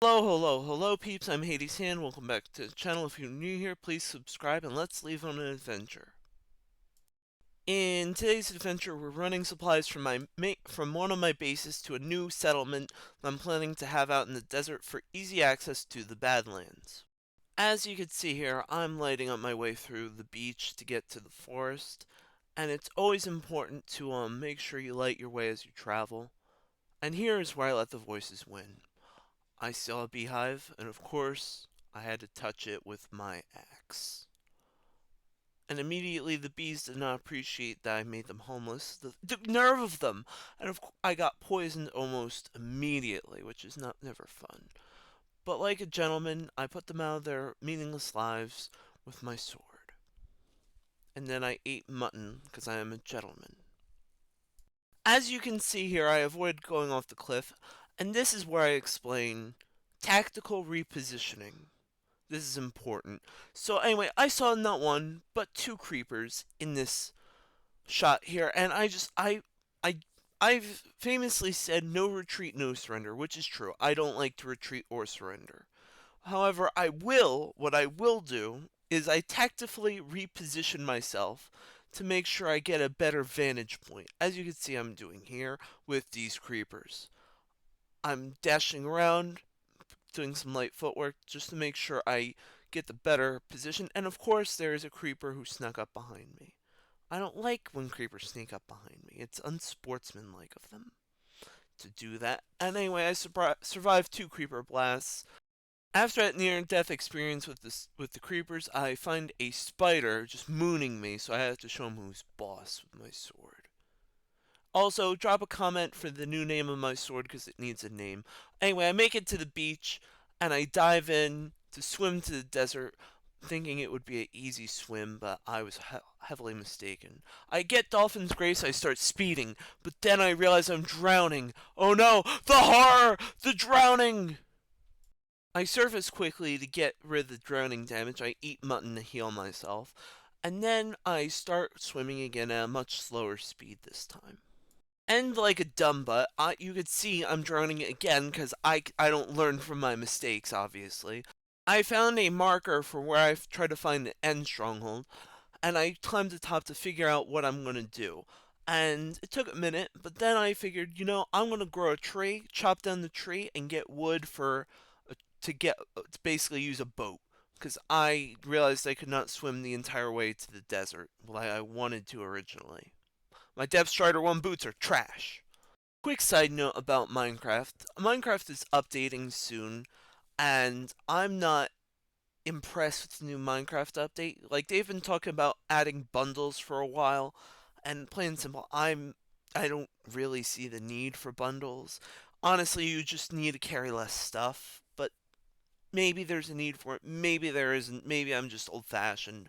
Hello peeps, I'm Hades here, welcome back to the channel. If you're new here, please subscribe and let's leave on an adventure. In today's adventure, we're running supplies from from one of my bases to a new settlement that I'm planning to have out in the desert for easy access to the Badlands. As you can see here, I'm lighting up my way through the beach to get to the forest, and it's always important to make sure you light your way as you travel. And here is where I let the voices win. I saw a beehive, and of course, I had to touch it with my axe. And immediately the bees did not appreciate that I made them homeless. The nerve of them! And I got poisoned almost immediately, which is never fun. But like a gentleman, I put them out of their meaningless lives with my sword. And then I ate mutton, because I am a gentleman. As you can see here, I avoid going off the cliff, and this is where I explain tactical repositioning. This is important. So anyway, I saw not one, but two creepers in this shot here, and I, I've famously said no retreat, no surrender, which is true. I don't like to retreat or surrender. However, what I will do is I tactically reposition myself to make sure I get a better vantage point, as you can see I'm doing here with these creepers. I'm dashing around, doing some light footwork just to make sure I get the better position. And of course, there is a creeper who snuck up behind me. I don't like when creepers sneak up behind me. It's unsportsmanlike of them to do that. And anyway, I survived two creeper blasts. After that near-death experience with the creepers, I find a spider just mooning me, so I have to show him who's boss with my sword. Also, drop a comment for the new name of my sword because it needs a name. Anyway, I make it to the beach and I dive in to swim to the desert, thinking it would be an easy swim, but I was heavily mistaken. I get Dolphin's Grace, I start speeding, but then I realize I'm drowning. Oh no! The horror! The drowning! I surface quickly to get rid of the drowning damage. I eat mutton to heal myself, and then I start swimming again at a much slower speed this time. And like a dumb butt, you could see I'm drowning again because I don't learn from my mistakes, obviously. I found a marker for where I've tried to find the end stronghold, and I climbed the top to figure out what I'm going to do. And it took a minute, but then I figured, I'm going to grow a tree, chop down the tree, and get wood to basically use a boat. Because I realized I could not swim the entire way to the desert like I wanted to originally. My Depth Strider 1 boots are trash. Quick side note about Minecraft. Minecraft is updating soon, and I'm not impressed with the new Minecraft update. Like, they've been talking about adding bundles for a while, and plain simple, I don't really see the need for bundles. Honestly, you just need to carry less stuff, but maybe there's a need for it, maybe there isn't, maybe I'm just old-fashioned.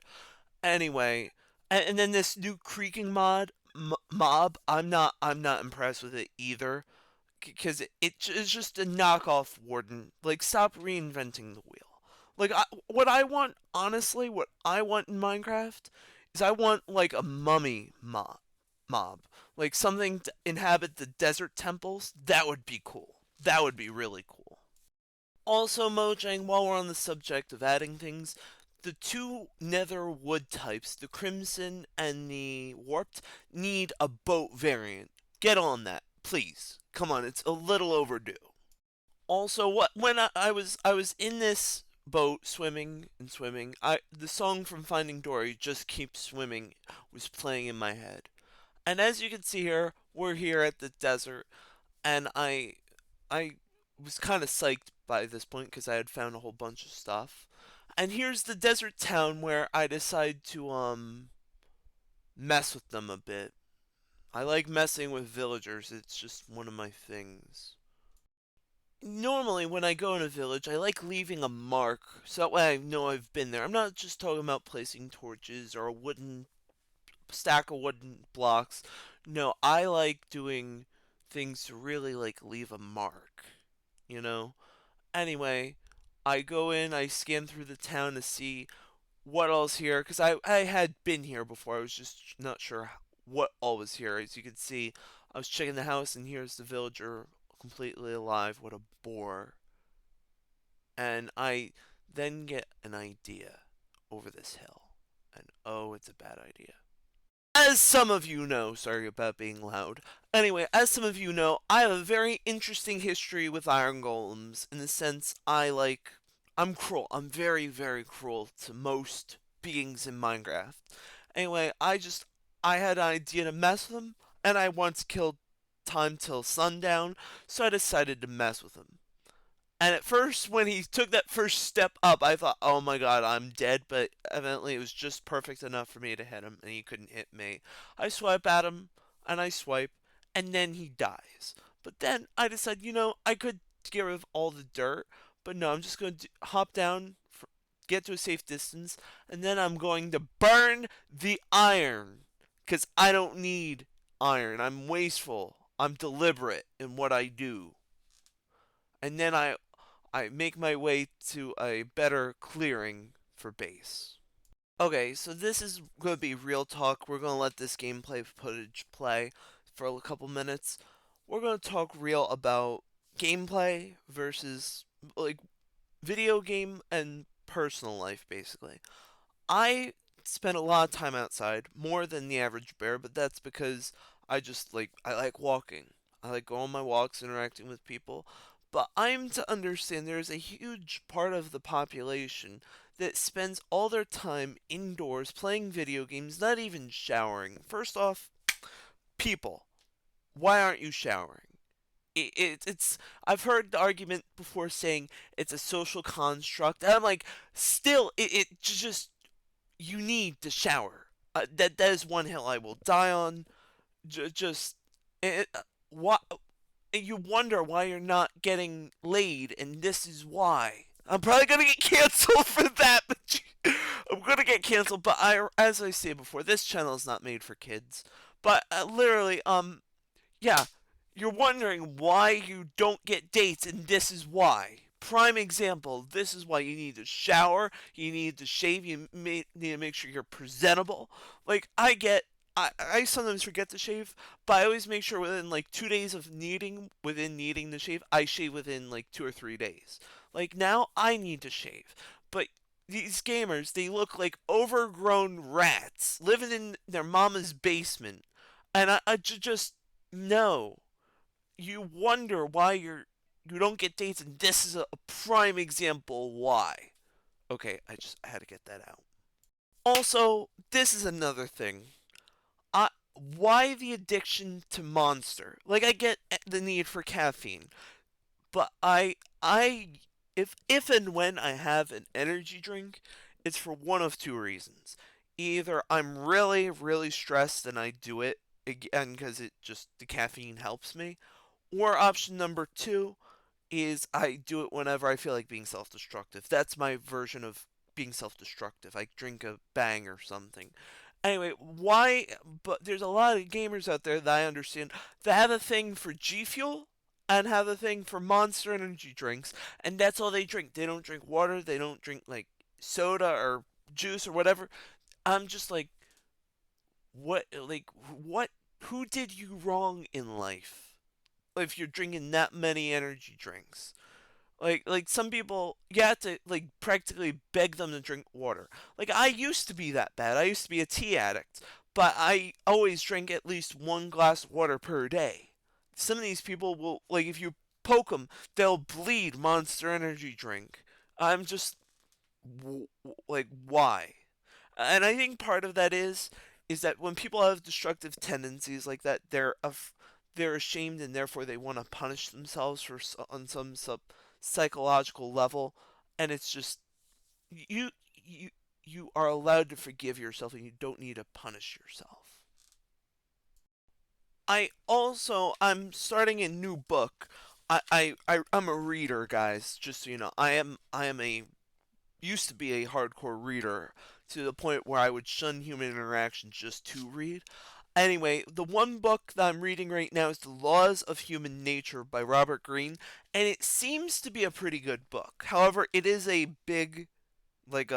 Anyway, and then this new creaking mob, I'm not impressed with it either because it's just a knockoff Warden. Like, stop reinventing the wheel. Like, what I want, honestly, what I want in Minecraft is I want like a mummy mob, like something to inhabit the desert temples. That would be cool. That would be really cool. Also, Mojang, while we're on the subject of adding things, the two nether wood types, the crimson and the warped, need a boat variant. Get on that, please. Come on, it's a little overdue. Also, when I was in this boat swimming and swimming, the song from Finding Dory, Just Keep Swimming, was playing in my head. And as you can see here, we're here at the desert, and I was kind of psyched by this point because I had found a whole bunch of stuff. And here's the desert town where I decide to mess with them a bit. I like messing with villagers. It's just one of my things. Normally when I go in a village, I like leaving a mark so that way I know I've been there. I'm not just talking about placing torches or a wooden stack of wooden blocks. No, I like doing things to really like leave a mark, you know? Anyway, I go in, I scan through the town to see what all's here because I had been here before. I was just not sure what all was here. As you can see, I was checking the house and here's the villager completely alive. What a bore. and I then get an idea over this hill, and oh, it's a bad idea. As some of you know, sorry about being loud. Anyway, as some of you know, I have a very interesting history with iron golems in the sense I'm cruel. I'm very, very cruel to most beings in Minecraft. Anyway, I had an idea to mess with him, and I once killed time till sundown, so I decided to mess with him. And at first, when he took that first step up, I thought, oh my god, I'm dead. But evidently, it was just perfect enough for me to hit him, and he couldn't hit me. I swipe at him, and I swipe, and then he dies. But then I decided, I could get rid of all the dirt, but no, I'm just going to hop down, get to a safe distance, and then I'm going to burn the iron. Because I don't need iron. I'm wasteful. I'm deliberate in what I do. And then I make my way to a better clearing for base. Okay, so this is going to be real talk. We're going to let this gameplay footage play for a couple minutes. We're going to talk real about gameplay versus like video game and personal life basically. I spend a lot of time outside, more than the average bear, but that's because I like walking. I like going on my walks, interacting with people. But I'm to understand there is a huge part of the population that spends all their time indoors playing video games, not even showering. First off, people, why aren't you showering? It's I've heard the argument before saying it's a social construct. And I'm like, still, it just you need to shower. That is one hill I will die on. Just why you wonder why you're not getting laid, and this is why. I'm probably gonna get canceled for that, but I'm gonna get canceled. But as I say before, this channel is not made for kids. But literally, yeah, you're wondering why you don't get dates, and this is why. Prime example, this is why you need to shower, you need to shave, need to make sure you're presentable. Like, I sometimes forget to shave, but I always make sure within like 2 days of needing to shave, I shave within like 2 or 3 days. Like, now I need to shave. But these gamers, they look like overgrown rats living in their mama's basement. And just, no, you wonder why you don't get dates, and this is a prime example why. Okay, I had to get that out. Also, this is another thing. Why the addiction to Monster? Like, I get the need for caffeine, but I if and when I have an energy drink, it's for one of two reasons. Either I'm really, really stressed and I do it again because the caffeine helps me, or option number two is I do it whenever I feel like being self-destructive. That's my version of being self-destructive. I drink a bang or something. Anyway, why? But there's a lot of gamers out there that I understand that have a thing for G Fuel and have a thing for Monster energy drinks, and that's all they drink. They don't drink water. They don't drink like soda or juice or whatever. I'm just like, what? Like, what? Who did you wrong in life? If you're drinking that many energy drinks. Like some people, you have to like practically beg them to drink water. Like I used to be that bad. I used to be a tea addict, but I always drink at least 1 glass of water per day. Some of these people will like if you poke them, they'll bleed Monster Energy drink. I'm just like why? And I think part of that is that when people have destructive tendencies like that, they're ashamed and therefore they want to punish themselves on some psychological level, and it's just you you you are allowed to forgive yourself and you don't need to punish yourself. I'm starting a new book. I'm a reader, guys. Just so you know, I am a used to be a hardcore reader to the point where I would shun human interaction just to read. Anyway, the one book that I'm reading right now is The Laws of Human Nature by Robert Greene, and it seems to be a pretty good book. However, it is a big, like,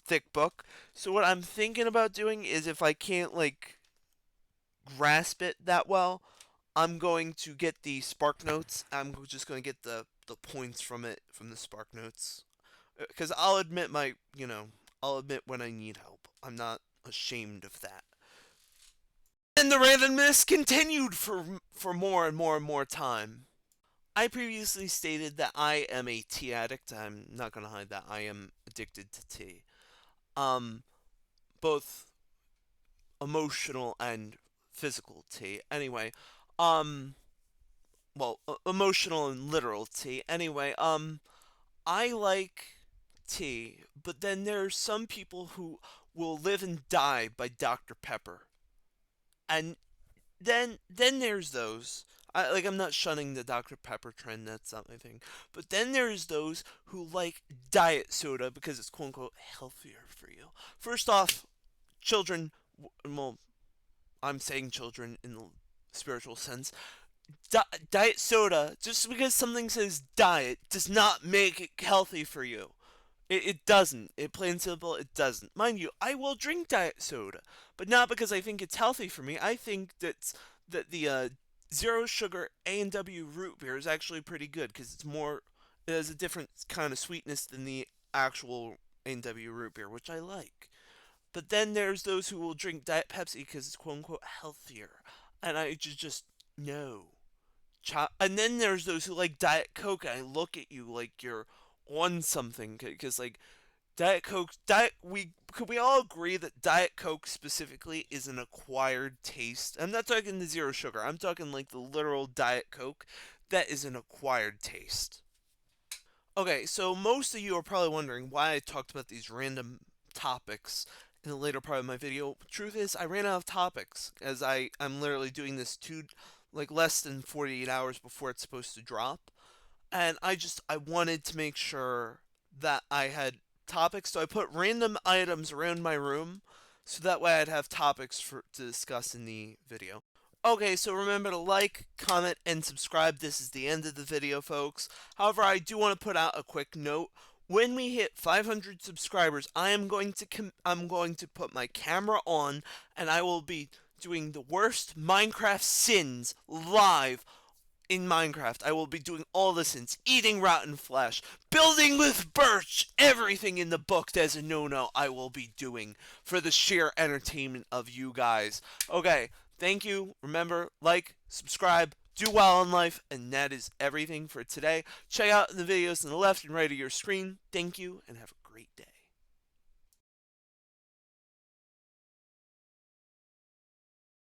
thick book. So what I'm thinking about doing is if I can't, like, grasp it that well, I'm going to get the Spark Notes. I'm just going to get the the points from it from the Spark Notes. Because I'll admit I'll admit when I need help. I'm not ashamed of that. And the randomness continued for more and more and more time. I previously stated that I am a tea addict. I'm not gonna hide that I am addicted to tea. Um, both emotional and physical tea. Anyway, um, emotional and literal tea. Anyway, I like tea, but then there's some people who will live and die by Dr. Pepper. And then there's those I'm not shunning the Dr. Pepper trend, that's not my thing. But then there's those who like diet soda because it's quote unquote healthier for you. First off, children, well, I'm saying children in the spiritual sense. Diet soda, just because something says diet, does not make it healthy for you. It doesn't. It plain and simple, it doesn't. Mind you, I will drink diet soda, but not because I think it's healthy for me. I think that the zero sugar A&W root beer is actually pretty good because it has a different kind of sweetness than the actual A&W root beer, which I like. But then there's those who will drink Diet Pepsi because it's quote unquote healthier, and I just no. And then there's those who like Diet Coke, and I look at you like you're on something because like Diet Coke, we could we all agree that Diet Coke specifically is an acquired taste. I'm not talking the zero sugar. I'm talking like the literal Diet Coke. That is an acquired taste. Okay, so most of you are probably wondering why I talked about these random topics in the later part of my video. Truth is, I ran out of topics as I'm literally doing this less than 48 hours before it's supposed to drop. And I wanted to make sure that I had topics, so I put random items around my room so that way I'd have topics to discuss in the video. Okay, so remember to like, comment, and subscribe. This is the end of the video, folks. However, I do want to put out a quick note. When we hit 500 subscribers, I'm going to put my camera on, and I will be doing the worst Minecraft sins live in Minecraft. I will be doing all the sins: eating rotten flesh, building with birch, everything in the book as a no-no I will be doing for the sheer entertainment of you guys. Okay, thank you. Remember, like, subscribe, do well in life, and that is everything for today. Check out the videos on the left and right of your screen. Thank you, and have a great day.